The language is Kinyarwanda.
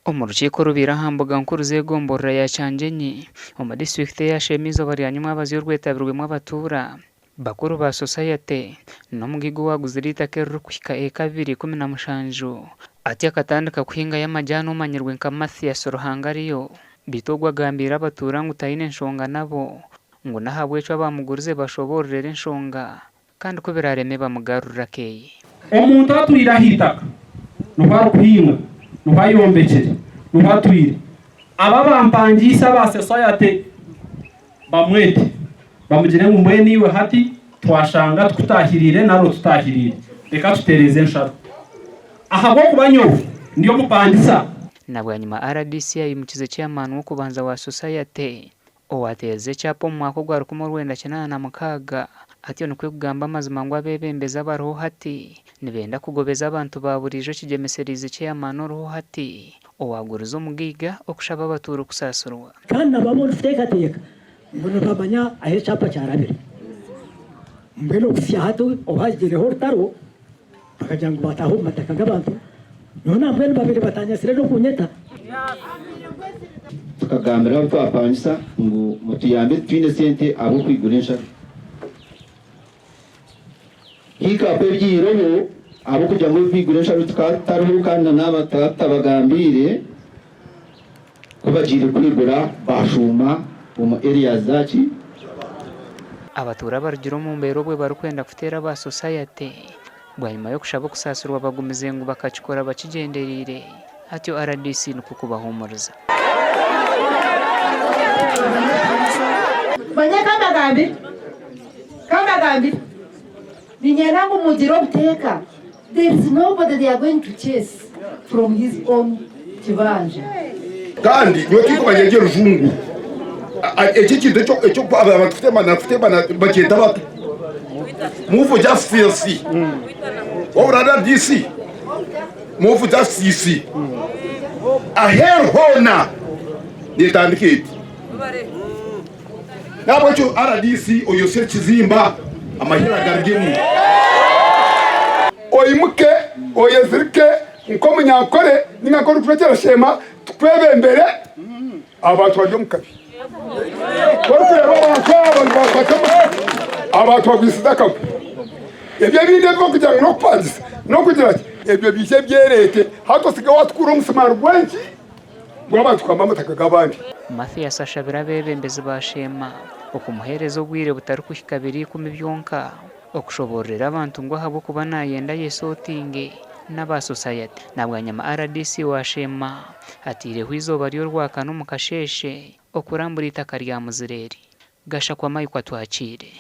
Mu rukiko rubira hambuga nkuru zegomborera ya Cyangenyi mu district ya Sheema bari hanyuma abazi y'urwetabirwemo abatura bakuru ba society no mugigo waguze itaka rukwika ekabiri 17 ati akatandika kuhinga y'amajyano umanyirwe nka Mathias Ruhangariyo bitogwa gambira abatura ngo utayine enshonga nabo ngo nahabwe cyo bamugurize bashoborera enshonga kandi ko birareme bamugarura keye omuntu aturira hitaka no baruhinga nubayombekere nubatwire aba bampangisa ba society bamwete bamugire ngo mwe niwe hati twashanga tutahirire naro tutahirire reka tutereze nshaka aha bwo kubanyo ndiyo mupangisa nabwo nyuma RDC yimukize chairman wo kubanza wa society owateze cyapo mu mwaka gwa 1996 ati no kwegamba amazima ngo abebembeza baroho hati nibenda kugobeza abantu baburijo kigemeserize chairman roho hati owaguriza umugiga okushaba abatura kusasurwa kandi abamo teka mbona babanya ahe chapa cyarabire mbeno kufya hatu obagire hortaro bakajanga bataho mataka gabantu nona mbeno babire batanya sire no kunyeta tukagambira twapangisa ngo mutuyambe twine sente abo kwigurisha hika pebyiro abo kujya ngo kwigurisha tukataruhukana n'abatabagambire kubagire kwigura bashuma mu area zaci abatura barugiro mu mbero bwe barukwenda kutera ba society bwanyuma yo kushaba kusasurwa bagumize ngo bakacikora bakigenderire hatyo RDC nuko kubahumuriza banya kama gambi binyera ngo mugiro buteka there is nobody they are going to chase from his own kibanje kandi nyo kikubanye rujungu ekikide cyo abafite bana bagenda bato move justice orada DC move justice aher hona nitandikiti nabo cyo RDC oyose kizimba amahira gargemu oyimuke oyezirike nko munyakore ningakora kurekera Sheema twebembere abantu bajyo mukabi abantu bagwisiza kabu ebyo binde bwo kujya no kwanza no kugira ebyo bije byerete hato siga watukura umusimaro gwenki ngo abantu kwamba mutakagabandi Mathias ashabira bebembezi ba Sheema okumuherezo gwire butari kuhikabiri kumibyonka okushoborera abantu ngo habo kuba nayenda yesotinge n'aba society nabwanyama RDC wa Sheema atire hwizo bariyo rwaka no mukasheshe okurambura itaka rya Muzireri gasha kwa mayi kwa twakire